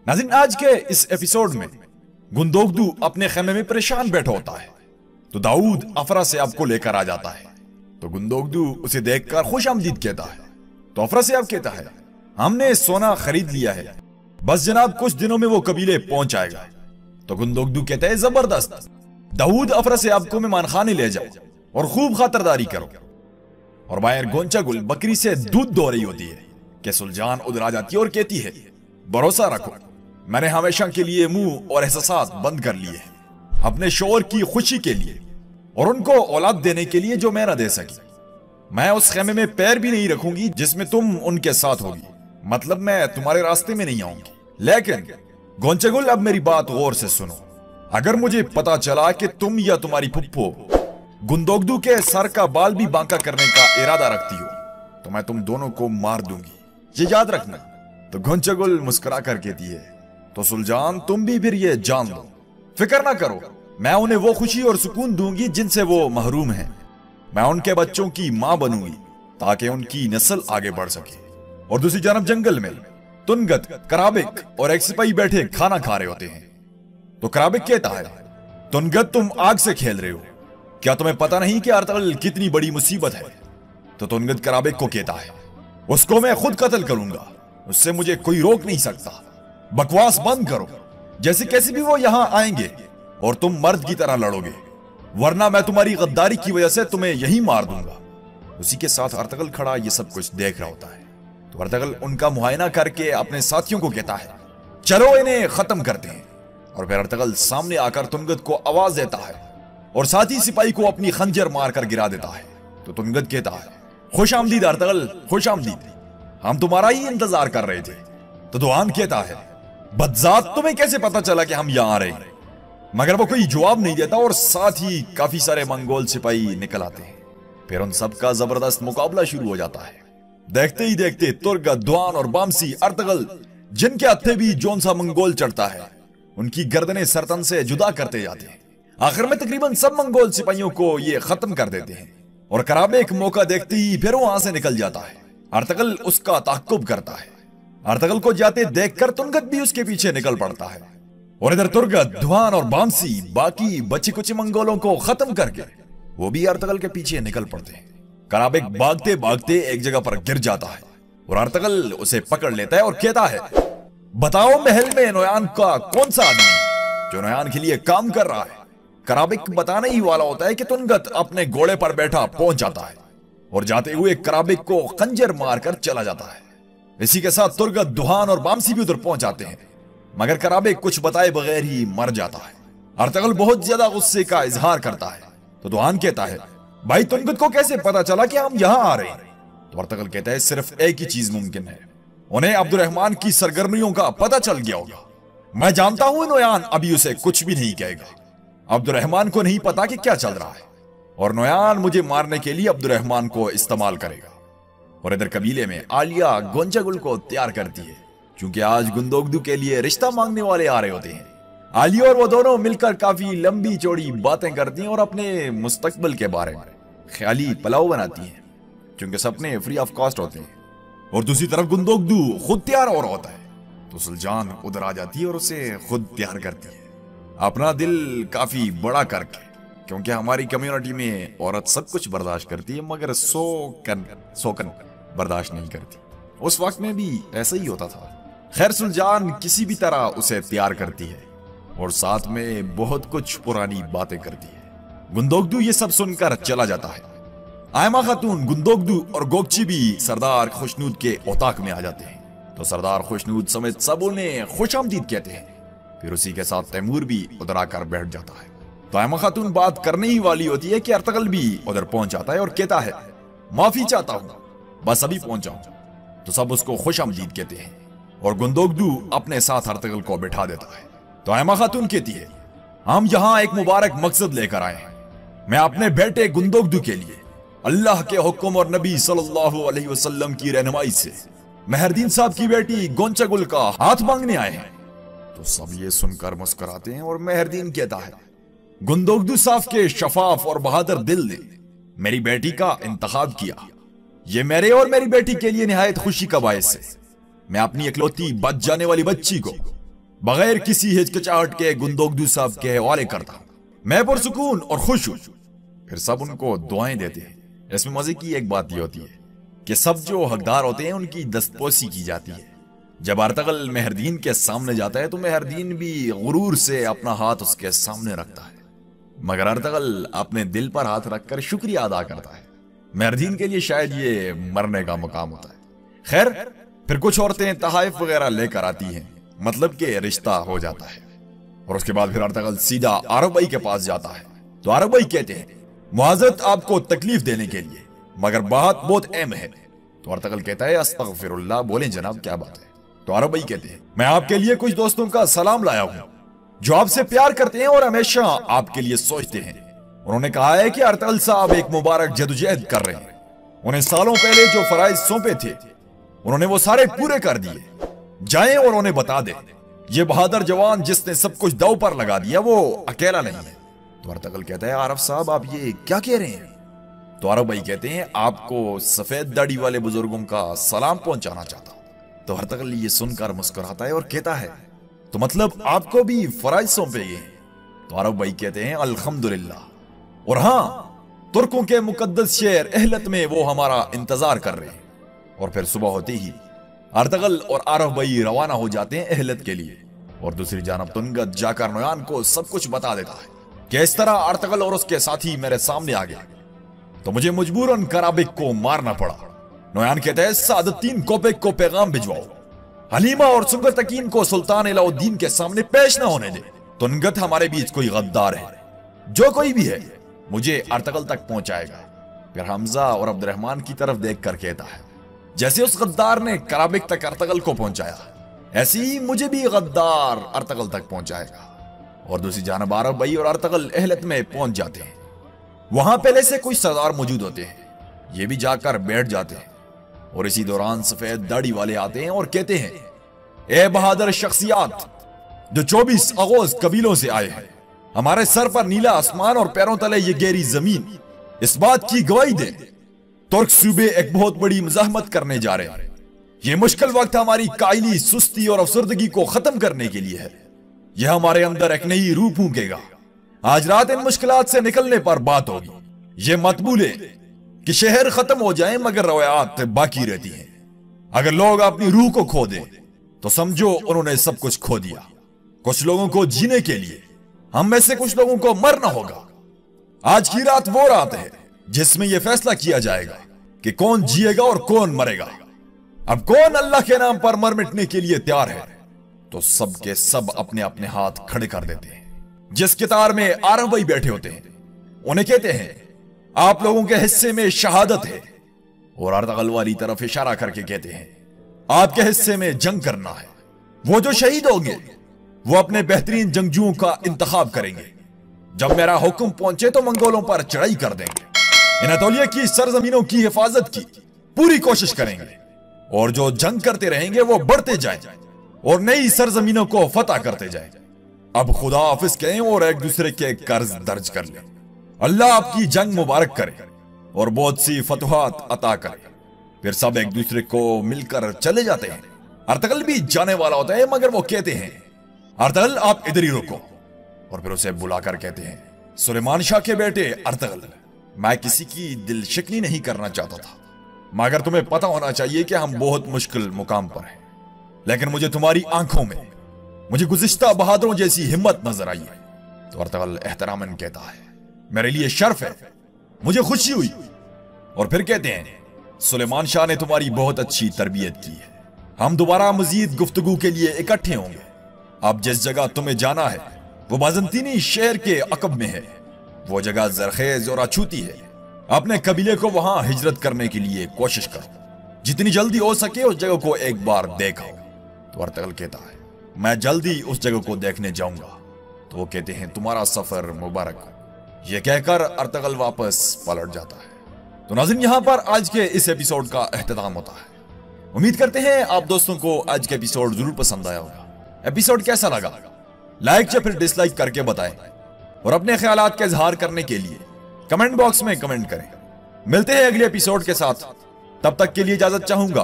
नाज़रीन, आज के इस एपिसोड में गुंदोगदू अपने खेमे में परेशान बैठा होता है तो दाऊद अफरा से आपको लेकर आ जाता है। तो गुंदोगदू उसे देखकर खुशामदीद कहता है। तो अफरा से आप कहता है, हमने सोना खरीद लिया है, बस जनाब कुछ दिनों में वो कबीले पहुंच आएगा। तो गुंदोगदू कहता है, जबरदस्त, दाऊद अफरा से आपको मेहमान खाने ले जाओ और खूब खातरदारी करो। और बाहर गोंचागुल बकरी से दूध दो रही होती है कि सुल्जान उधर आ जाती है और कहती है, भरोसा रखो, मैंने हमेशा के लिए मुंह और एहसास बंद कर लिए हैं अपने शोहर की खुशी के लिए और उनको औलाद देने के लिए जो मैं ना दे सकी। मैं उस खेमे में पैर भी नहीं रखूंगी जिसमें तुम उनके साथ होगी, मतलब मैं तुम्हारे रास्ते में नहीं आऊंगी। लेकिन गोंचागुल, अब मेरी बात गौर से सुनो, अगर मुझे पता चला कि तुम या तुम्हारी फुप्पो गुंदोगदू के सर का बाल भी बांका करने का इरादा रखती हो तो मैं तुम दोनों को मार दूंगी, ये याद रखना। तो गोंचागुल मुस्कुरा कर कहती है, तो सुल्जान तुम भी फिर ये जान लो, फिक्र ना करो, मैं उन्हें वो खुशी और सुकून दूंगी जिनसे वो महरूम हैं। मैं उनके बच्चों की मां बनूंगी ताकि उनकी नस्ल आगे बढ़ सके। और दूसरी जानब जंगल में तुनगत, कराबिक और एक सिपाही बैठे खाना खा रहे होते हैं। तो कराबिक कहता है, तुनगत तुम आग से खेल रहे हो, क्या तुम्हें पता नहीं कि अर्तुगरुल कितनी बड़ी मुसीबत है? तो तुनगत कराबिक को कहता है, उसको मैं खुद कत्ल करूंगा, उससे मुझे कोई रोक नहीं सकता। बकवास बंद करो, जैसे कैसे भी वो यहां आएंगे और तुम मर्द की तरह लड़ोगे, वरना मैं तुम्हारी गद्दारी की वजह से तुम्हें यहीं मार दूंगा। उसी के साथ अर्तुगरुल खड़ा ये सब कुछ देख रहा होता है। तो अर्तुगरुल उनका मुआयना करके अपने साथियों को कहता है, चलो इन्हें खत्म करते हैं। और फिर अर्तुगरुल सामने आकर तुनगत को आवाज देता है और साथी सिपाही को अपनी खंजर मारकर गिरा देता है। तो तुनगत कहता है, खुश आमदीद अर्तुगरुल, खुश आमदीद, हम तुम्हारा ही इंतजार कर रहे थे। तो दुआन कहता है, बदजात, तुम्हें कैसे पता चला कि हम यहां आ रहे हैं? मगर वो कोई जवाब नहीं देता और साथ ही काफी सारे मंगोल सिपाही निकल आते हैं। फिर उन सबका जबरदस्त मुकाबला शुरू हो जाता है। देखते ही देखते तुर्गत, दुआन और बामसी, अर्तुगरुल जिनके हत्थे भी जोन सा मंगोल चढ़ता है उनकी गर्दनें सरतन से जुदा करते जाते हैं। आखिर में तकरीबन सब मंगोल सिपाहियों को ये खत्म कर देते हैं और कराबिक मौका देखते ही फिर वहां से निकल जाता है। अर्तुगरुल उसका ताक्कुब करता है। अर्तुगरुल को जाते देखकर तुनगत भी उसके पीछे निकल पड़ता है और इधर तुर्गत, दुआन और बामसी बाकी बचे कुछ मंगोलों को खत्म करके वो भी अर्तुगरुल के पीछे निकल पड़ते हैं। कराबिक भागते भागते एक जगह पर गिर जाता है और अर्तुगरुल उसे पकड़ लेता है और कहता है, बताओ महल में नोयान का कौन सा आदमी जो नोयान के लिए काम कर रहा है? कराबिक बताने ही वाला होता है कि तुनगत अपने घोड़े पर बैठा पहुंच जाता है और जाते हुए कराबिक को खंजर मारकर चला जाता है। इसी के साथ तुर्गत, दुहान और बामसी भी उधर पहुंच जाते हैं, मगर कराबिक कुछ बताए बगैर ही मर जाता है। अर्तुगरुल बहुत ज्यादा गुस्से का इजहार करता है। तो दुहान कहता है, भाई तुनगत को कैसे पता चला कि हम यहां आ रहे हैं? तो अर्तुगरुल कहता है, सिर्फ एक ही चीज मुमकिन है, उन्हें अब्दुर्रहमान की सरगर्मियों का पता चल गया होगा। मैं जानता हूं नोयान अभी उसे कुछ भी नहीं कहेगा। अब्दुर्रहमान को नहीं पता कि क्या चल रहा है और नोयान मुझे मारने के लिए अब्दुर्रहमान को इस्तेमाल करेगा। और इधर कबीले में आलिया गोंचागुल को तैयार करती है, क्योंकि आज गुंदोगदू के लिए रिश्ता मांगने वाले आ रहे होते हैं। आलिया और वो दोनों मिलकर काफी लंबी चौड़ी बातें करती हैं और अपने मुस्तकबिल के बारे में ख्याली पलाव बनाती हैं, क्योंकि सपने फ्री ऑफ कॉस्ट होते हैं। और दूसरी तरफ गुंदोगदू खुद तैयार हो रहा होता है तो सुल्जान उधर आ जाती है और उसे खुद तैयार करती है, अपना दिल काफी बड़ा करके, क्योंकि हमारी कम्युनिटी में औरत सब कुछ बर्दाश्त करती है मगर सोकन बर्दाश्त नहीं करती। उस वक्त में भी ऐसा ही होता था। खैर, सुल्जान किसी भी तरह उसे तैयार करती है और साथ में बहुत कुछ पुरानी बातें करती है। गुंदोगदू ये सब सुनकर चला जाता है। आयमा खातून, गुंदोगदू और गोगची भी सरदार खुशनूद के औताक में आ जाते हैं। तो सरदार खुशनूद समेत सब उन्हें खुशामदीद कहते हैं। फिर उसी के साथ तैमूर भी उधर आकर बैठ जाता है। तो आयमा खातून बात करने ही वाली होती है कि अर्तुगरुल भी उधर पहुंच जाता है और कहता है, माफी चाहता हूं, बस अभी पहुंचा हूं। तो सब उसको खुशामदीद कहते हैं और गुंदोगदू अपने साथ अर्तुगरुल को बिठा देता है। तो आयमा खातून कहती है, हम यहां एक मुबारक मकसद लेकर आए हैं। मैं अपने बेटे गुंदोगदू के लिए अल्लाह के हुक्म और नबी सल्लल्लाहु अलैहि वसल्लम की रहनुमाई से मेहरदीन साहब की बेटी गोंचागुल का हाथ मांगने आए हैं। तो सब ये सुनकर मुस्कुराते हैं और मेहरदीन कहता है, गुंदोगदू साहब के शफाफ और बहादुर दिल ने मेरी बेटी का इंतखाब किया। ये मेरे और मेरी बेटी के लिए निहायत खुशी का बायस है। मैं अपनी इकलौती बच जाने वाली बच्ची को बगैर किसी हिचकिचाहट के गुंदोगदू साहब के हवाले करता हूँ। मैं पुरसुकून और खुश हूँ। फिर सब उनको दुआएं देते हैं। इसमें मजे की एक बात यह होती है कि सब जो हकदार होते हैं उनकी दस्तपोसी की जाती है। जब अर्तगल मेहरदीन के सामने जाता है तो मेहरदीन भी गुरूर से अपना हाथ उसके सामने रखता है, मगर अर्तगल अपने दिल पर हाथ रखकर शुक्रिया अदा करता है। मेहरदीन के लिए शायद ये मरने का मुकाम होता है। खैर, फिर कुछ औरतें तहाइफ वगैरह लेकर आती हैं, मतलब कि रिश्ता हो जाता है। और उसके बाद फिर अर्तगल सीधा आरब भाई के पास जाता है। तो आरब भाई कहते हैं, मुआज़रत आपको तकलीफ देने के लिए, मगर बात बहुत अहम है। तो अर्तगल कहता है, अस्तगफिरुल्लाह। बोले जनाब क्या बात है? तो आरब भाई कहते हैं, मैं आपके लिए कुछ दोस्तों का सलाम लाया हूं जो आपसे प्यार करते हैं और हमेशा आपके लिए सोचते हैं। उन्होंने कहा है कि अर्तगल साहब एक मुबारक जदोजहद कर रहे हैं। उन्हें सालों पहले जो फराइज सौंपे थे उन्होंने वो सारे पूरे कर दिए। जाएं और उन्हें बता दें, ये बहादुर जवान जिसने सब कुछ दांव पर लगा दिया वो अकेला नहीं है। तो अर्तगल कहता है, आरफ साहब आप ये क्या कह रहे हैं? तो आरब भाई कहते हैं, आपको सफेद दाढ़ी वाले बुजुर्गों का सलाम पहुंचाना चाहता हूं। तो अर्तगल ये सुनकर मुस्कुराता है और कहता है, तो मतलब आपको भी फराइज सौंपे गए? तो आरब भाई कहते हैं, अल्हम्दुलिल्लाह। और हां, तुर्कों के मुकद्दस शहर एहलत में वो हमारा इंतजार कर रहे हैं। और फिर सुबह होते ही अर्तगल और आरफ भाई रवाना हो जाते हैं एहलत के लिए। और दूसरी जानब तुनगत जाकर नोयान को सब कुछ बता देता है कि इस तरह अर्तगल और उसके साथी मेरे सामने आ गए तो मुझे मजबूरन कराबिक को मारना पड़ा। नोयान कहता है, सादतीन कोपेक को पैगाम भिजवाओ, हलीमा और सुंगतकीन को सुल्तान अलाउद्दीन के सामने पेश ना होने दे। तुनगत हमारे बीच कोई गद्दार है, जो कोई भी है मुझे अर्तगल तक पहुंचाएगा। फिर हमजा और अब्दुर्रहमान की तरफ देखकर कहता है, जैसे उस गद्दार ने कराबिक तक अर्तगल को पहुंचाया, ऐसे ही मुझे भी गद्दार अर्तगल तक पहुंचाएगा। और दूसरी जानब आरब भाई और अर्तगल एहलत में पहुंच जाते हैं। वहां पहले से कुछ सरदार मौजूद होते हैं, ये भी जाकर बैठ जाते हैं। और इसी दौरान सफेद दाढ़ी वाले आते हैं और कहते हैं, ए बहादुर शख्सियात जो 24 अगोज कबीलों से आए हैं, हमारे सर पर नीला आसमान और पैरों तले ये गहरी जमीन इस बात की गवाही दे, तुर्क सूबे एक बहुत बड़ी मुजाहमत करने जा रहे हैं। ये मुश्किल वक्त हमारी कायली, सुस्ती और अफसरदगी को खत्म करने के लिए है। यह हमारे अंदर एक नई रूह फूंकेगा। आज रात इन मुश्किलात से निकलने पर बात होगी। ये मत भूले कि शहर खत्म हो जाए मगर रवायात बाकी रहती हैं। अगर लोग अपनी रूह को खो दें तो समझो उन्होंने सब कुछ खो दिया। कुछ लोगों को जीने के लिए, हम में से कुछ लोगों को मरना होगा। आज की रात वो रात है जिसमें यह फैसला किया जाएगा कि कौन जिएगा और कौन मरेगा। अब कौन अल्लाह के नाम पर मर मिटने के लिए तैयार है? तो सब के सब अपने अपने हाथ खड़े कर देते हैं। जिस कितार में आरब भाई बैठे होते हैं उन्हें कहते हैं, आप लोगों के हिस्से में शहादत है। और अर्तगल वाली तरफ इशारा करके कहते हैं, आपके हिस्से में जंग करना है। वो जो शहीद होंगे वो अपने बेहतरीन जंगजुओं का इंतखाब करेंगे। जब मेरा हुक्म पहुंचे तो मंगोलों पर चढ़ाई कर देंगे। अनातोलिया की सरजमीनों की हिफाजत की पूरी कोशिश करेंगे। और जो जंग करते रहेंगे वो बढ़ते जाएं और नई सरजमीनों को फतह करते जाएं। अब खुदा हाफिज कहें और एक दूसरे के कर्ज दर्ज कर लें। अल्लाह आपकी जंग मुबारक करे और बहुत सी फतुहात अता करे। फिर सब एक दूसरे को मिलकर चले जाते हैं। अर्तगल भी जाने वाला होता है मगर वो कहते हैं, अर्तगल आप इधर ही रुको। और फिर उसे बुलाकर कहते हैं, सुलेमान शाह के बेटे अर्तगल, मैं किसी की दिल शिकनी नहीं करना चाहता था, मगर तुम्हें पता होना चाहिए कि हम बहुत मुश्किल मुकाम पर हैं। लेकिन मुझे तुम्हारी आंखों में मुझे गुज़िश्ता बहादुरों जैसी हिम्मत नजर आई है। तो अर्तगल एहतरामन कहता है, मेरे लिए शर्फ है, मुझे खुशी हुई। और फिर कहते हैं, सुलेमान शाह ने तुम्हारी बहुत अच्छी तरबियत की है। हम दोबारा मजीद गुफ्तगू के लिए इकट्ठे होंगे। अब जिस जगह तुम्हें जाना है वो बाज़ंतीनी शहर के अकब में है। वो जगह जरखेज और अछूती है। अपने कबीले को वहां हिजरत करने के लिए कोशिश करो। जितनी जल्दी हो सके उस जगह को एक बार देखो। तो अर्तगल कहता है, मैं जल्दी उस जगह को देखने जाऊंगा। तो वो कहते हैं, तुम्हारा सफर मुबारक हो। यह कहकर अर्तगल वापस पलट जाता है। तो नाज़रीन, यहां पर आज के इस एपिसोड का एख्तिताम होता है। उम्मीद करते हैं आप दोस्तों को आज का एपिसोड जरूर पसंद आया होगा। एपिसोड कैसा लगा लाइक या फिर डिसलाइक करके बताएं और अपने ख्यालात का इजहार करने के लिए कमेंट बॉक्स में कमेंट करें। मिलते हैं अगले एपिसोड के साथ, तब तक के लिए इजाजत चाहूंगा।